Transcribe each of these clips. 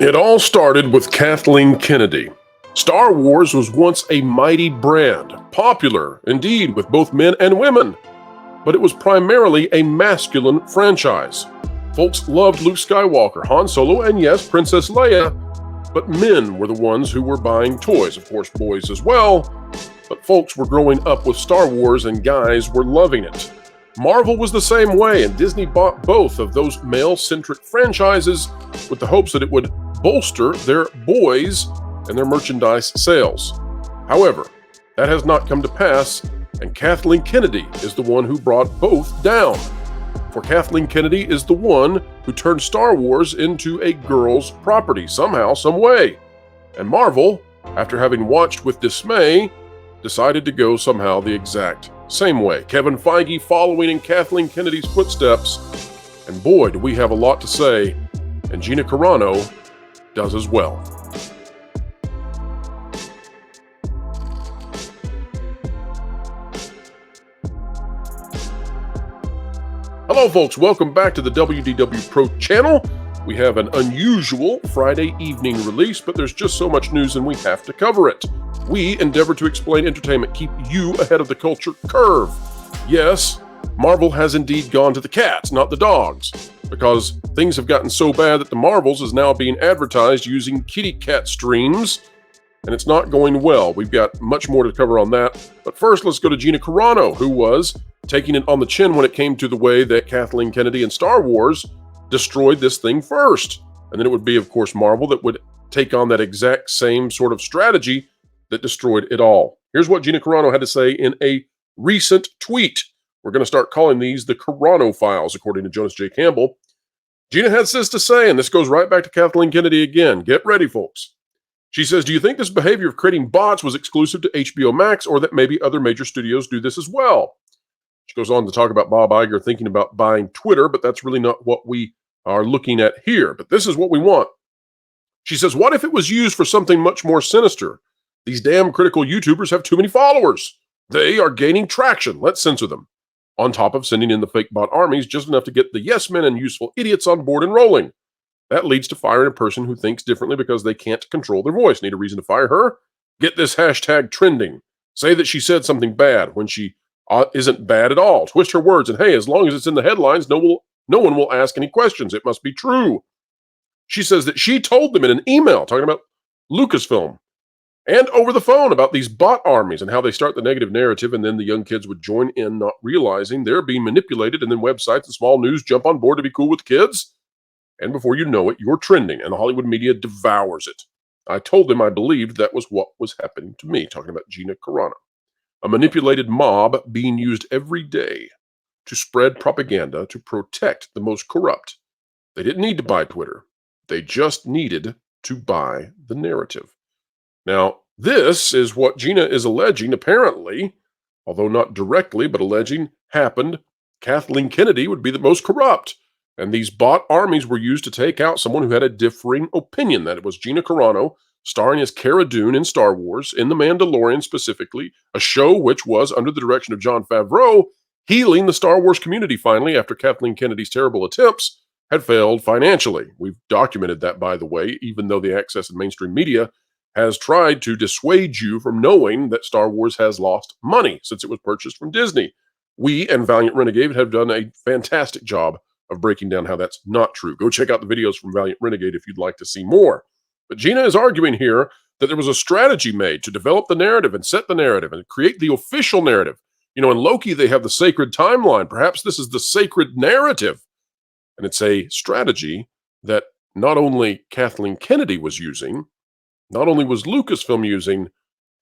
It all started with Kathleen Kennedy. Star Wars was once a mighty brand, popular indeed with both men and women, but it was primarily a masculine franchise. Folks loved Luke Skywalker, Han Solo, and yes, Princess Leia, but men were the ones who were buying toys, of course boys as well, but folks were growing up with Star Wars and guys were loving it. Marvel was the same way, and Disney bought both of those male-centric franchises with the hopes that it would bolster their boys and their merchandise sales. However, that has not come to pass, and Kathleen Kennedy is the one who brought both down. For Kathleen Kennedy is the one who turned Star Wars into a girl's property somehow, some way. And Marvel, after having watched with dismay, decided to go somehow the exact same way. Kevin Feige following in Kathleen Kennedy's footsteps. And boy, do we have a lot to say. And Gina Carano does as well. Hello folks, welcome back to the WDW Pro channel. We have an unusual Friday evening release, but there's just so much news and we have to cover it. We endeavor to explain entertainment, keep you ahead of the culture curve. Yes, Marvel has indeed gone to the cats, not the dogs, because things have gotten so bad that the Marvels is now being advertised using kitty cat streams, and it's not going well. We've got much more to cover on that, but first let's go to Gina Carano, who was taking it on the chin when it came to the way that Kathleen Kennedy and Star Wars destroyed this thing first. And then it would be, of course, Marvel that would take on that exact same sort of strategy that destroyed it all. Here's what Gina Carano had to say in a recent tweet. We're going to start calling these the Carano files, according to Jonas J. Campbell. Gina has this to say, and this goes right back to Kathleen Kennedy again. Get ready, folks. She says, do you think this behavior of creating bots was exclusive to HBO Max, or that maybe other major studios do this as well? She goes on to talk about Bob Iger thinking about buying Twitter, but that's really not what we are looking at here. But this is what we want. She says, what if it was used for something much more sinister? These damn critical YouTubers have too many followers. They are gaining traction. Let's censor them. On top of sending in the fake bot armies, just enough to get the yes men and useful idiots on board and rolling. That leads to firing a person who thinks differently because they can't control their voice. Need a reason to fire her? Get this hashtag trending. Say that she said something bad when she isn't bad at all. Twist her words, and hey, as long as it's in the headlines, no one will ask any questions. It must be true. She says that she told them in an email talking about Lucasfilm and over the phone about these bot armies and how they start the negative narrative, and then the young kids would join in, not realizing they're being manipulated, and then websites and small news jump on board to be cool with kids. And before you know it, you're trending, and the Hollywood media devours it. I told them I believed that was what was happening to me, talking about Gina Carano. A manipulated mob being used every day to spread propaganda to protect the most corrupt. They didn't need to buy Twitter. They just needed to buy the narrative. Now, this is what Gina is alleging, apparently, although not directly, but alleging happened. Kathleen Kennedy would be the most corrupt. And these bot armies were used to take out someone who had a differing opinion. That it was Gina Carano, starring as Cara Dune in Star Wars, in The Mandalorian specifically, a show which was, under the direction of Jon Favreau, healing the Star Wars community finally after Kathleen Kennedy's terrible attempts had failed financially. We've documented that, by the way, even though the access in mainstream media has tried to dissuade you from knowing that Star Wars has lost money since it was purchased from Disney. We and Valiant Renegade have done a fantastic job of breaking down how that's not true. Go check out the videos from Valiant Renegade if you'd like to see more. But Gina is arguing here that there was a strategy made to develop the narrative and set the narrative and create the official narrative. You know, in Loki, they have the sacred timeline. Perhaps this is the sacred narrative. And it's a strategy that not only Kathleen Kennedy was using, not only was Lucasfilm using,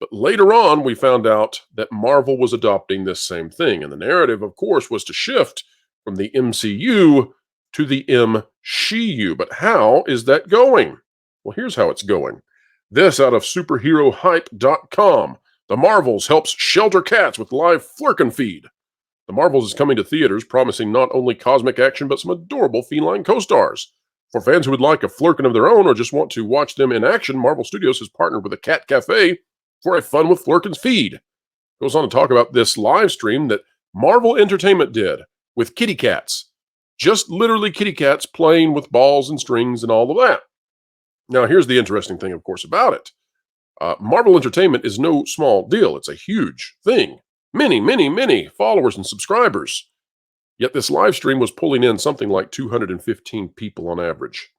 but later on we found out that Marvel was adopting this same thing. And the narrative, of course, was to shift from the MCU to the MSHU. But how is that going? Well, here's how it's going. This out of superherohype.com. The Marvels helps shelter cats with live Flurkin feed. The Marvels is coming to theaters, promising not only cosmic action, but some adorable feline co-stars. For fans who would like a Flurkin of their own or just want to watch them in action, Marvel Studios has partnered with a cat cafe for a Fun with Flurkins feed. Goes on to talk about this live stream that Marvel Entertainment did with kitty cats. Just literally kitty cats playing with balls and strings and all of that. Now, here's the interesting thing, of course, about it. Marvel Entertainment is no small deal. It's a huge thing. Many, many, many followers and subscribers. Yet this live stream was pulling in something like 215 people on average.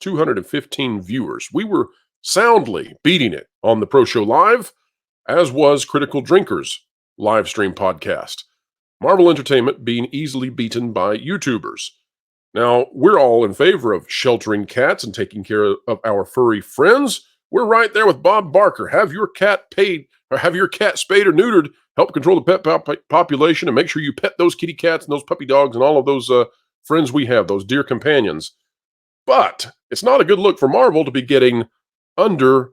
215 viewers. We were soundly beating it on the Pro Show Live, as was Critical Drinkers live stream podcast. Marvel Entertainment being easily beaten by YouTubers. Now, we're all in favor of sheltering cats and taking care of our furry friends. We're right there with Bob Barker. Have your cat paid, or have your cat spayed or neutered. Help control the pet population and make sure you pet those kitty cats and those puppy dogs and all of those friends we have, those dear companions. But it's not a good look for Marvel to be getting under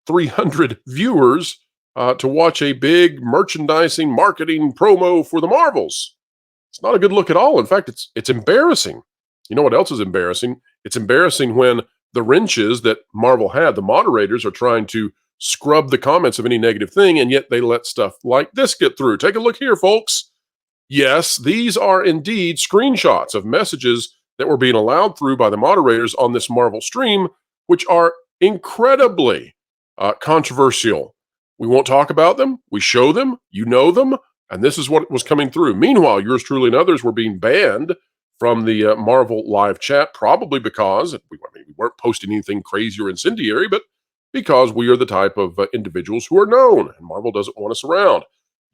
300 viewers to watch a big merchandising, marketing promo for the Marvels. It's not a good look at all. In fact, it's embarrassing. You know what else is embarrassing? It's embarrassing when the wrenches that Marvel had, the moderators, are trying to scrub the comments of any negative thing, and yet they let stuff like this get through. Take a look here, folks. Yes, these are indeed screenshots of messages that were being allowed through by the moderators on this Marvel stream, which are incredibly controversial. We won't talk about them. We show them. You know them. And this is what was coming through. Meanwhile, yours truly and others were being banned from the Marvel live chat, probably because we weren't posting anything crazy or incendiary, but because we are the type of individuals who are known, and Marvel doesn't want us around.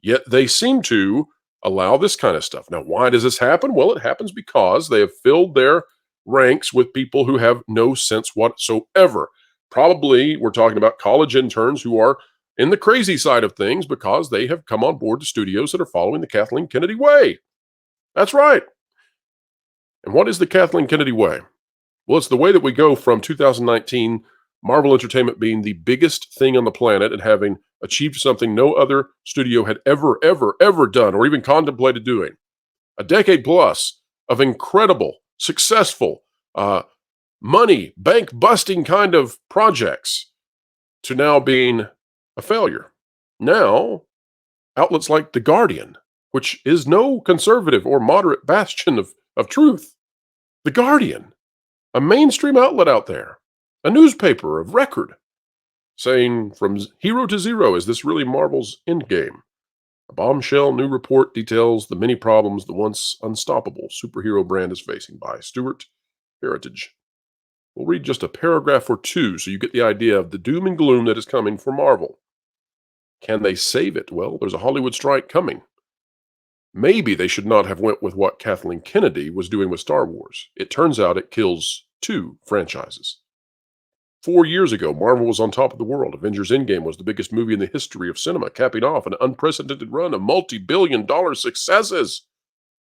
Yet they seem to allow this kind of stuff. Now, why does this happen? Well, it happens because they have filled their ranks with people who have no sense whatsoever. Probably we're talking about college interns who are in the crazy side of things because they have come on board to studios that are following the Kathleen Kennedy way. That's right. And what is the Kathleen Kennedy way? Well, it's the way that we go from 2019, Marvel Entertainment being the biggest thing on the planet and having achieved something no other studio had ever done or even contemplated doing. A decade plus of incredible, successful, money, bank-busting kind of projects to now being a failure. Now, outlets like The Guardian, which is no conservative or moderate bastion of truth. The Guardian, a mainstream outlet out there, a newspaper of record, saying from hero to zero, is this really Marvel's endgame? A bombshell new report details the many problems the once unstoppable superhero brand is facing by Stuart Heritage. We'll read just a paragraph or two so you get the idea of the doom and gloom that is coming for Marvel. Can they save it? Well, there's a Hollywood strike coming. Maybe they should not have went with what Kathleen Kennedy was doing with Star Wars. It turns out it kills 2 franchises. 4 years ago, Marvel was on top of the world. Avengers Endgame was the biggest movie in the history of cinema, capping off an unprecedented run of multi-billion-dollar successes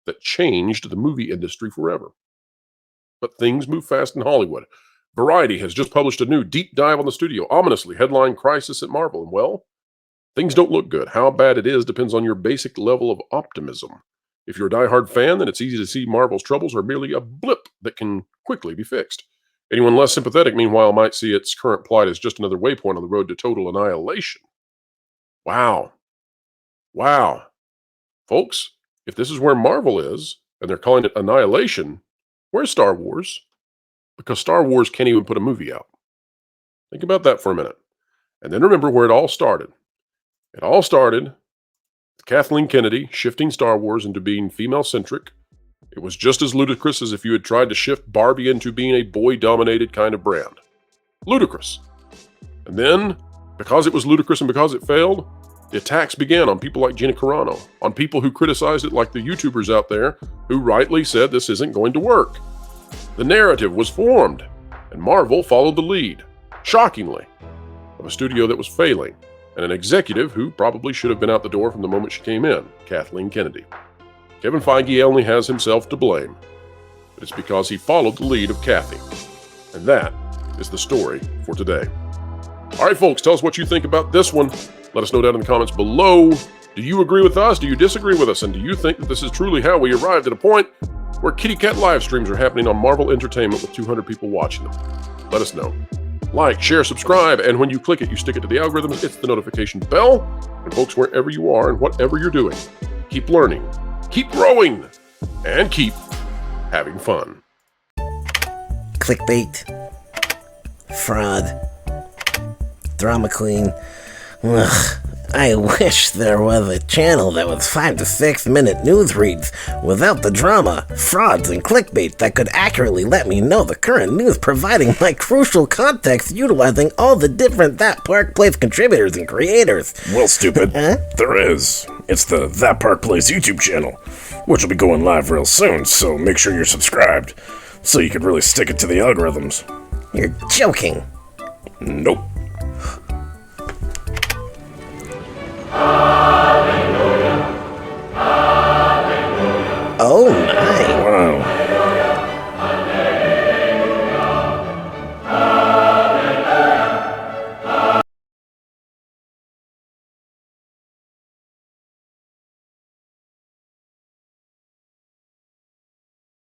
that changed the movie industry forever. But things move fast in Hollywood. Variety has just published a new deep dive on the studio, ominously headline Crisis at Marvel. And well, things don't look good. How bad it is depends on your basic level of optimism. If you're a diehard fan, then it's easy to see Marvel's troubles are merely a blip that can quickly be fixed. Anyone less sympathetic, meanwhile, might see its current plight as just another waypoint on the road to total annihilation. Wow. Wow. Folks, if this is where Marvel is, and they're calling it annihilation, where's Star Wars? Because Star Wars can't even put a movie out. Think about that for a minute. And then remember where it all started. It all started with Kathleen Kennedy shifting Star Wars into being female-centric. It was just as ludicrous as if you had tried to shift Barbie into being a boy-dominated kind of brand. Ludicrous. And then, because it was ludicrous and because it failed, the attacks began on people like Gina Carano, on people who criticized it like the YouTubers out there who rightly said this isn't going to work. The narrative was formed, and Marvel followed the lead, shockingly, of a studio that was failing, and an executive who probably should have been out the door from the moment she came in, Kathleen Kennedy. Kevin Feige only has himself to blame, but it's because he followed the lead of Kathy. And that is the story for today. All right, folks, tell us what you think about this one. Let us know down in the comments below. Do you agree with us? Do you disagree with us? And do you think that this is truly how we arrived at a point where kitty cat live streams are happening on Marvel Entertainment with 200 people watching them? Let us know. Like, share, subscribe, and when you click it, you stick it to the algorithms. It's the notification bell. And folks, wherever you are and whatever you're doing, keep learning, keep growing, and keep having fun. Clickbait. Fraud. Drama queen. Ugh. I wish there was a channel that was 5 to 6 minute news reads without the drama, frauds, and clickbait that could accurately let me know the current news, providing my crucial context utilizing all the different That Park Place contributors and creators. Well, stupid. There is. It's the That Park Place YouTube channel, which will be going live real soon, so make sure you're subscribed so you can really stick it to the algorithms. You're joking. Nope.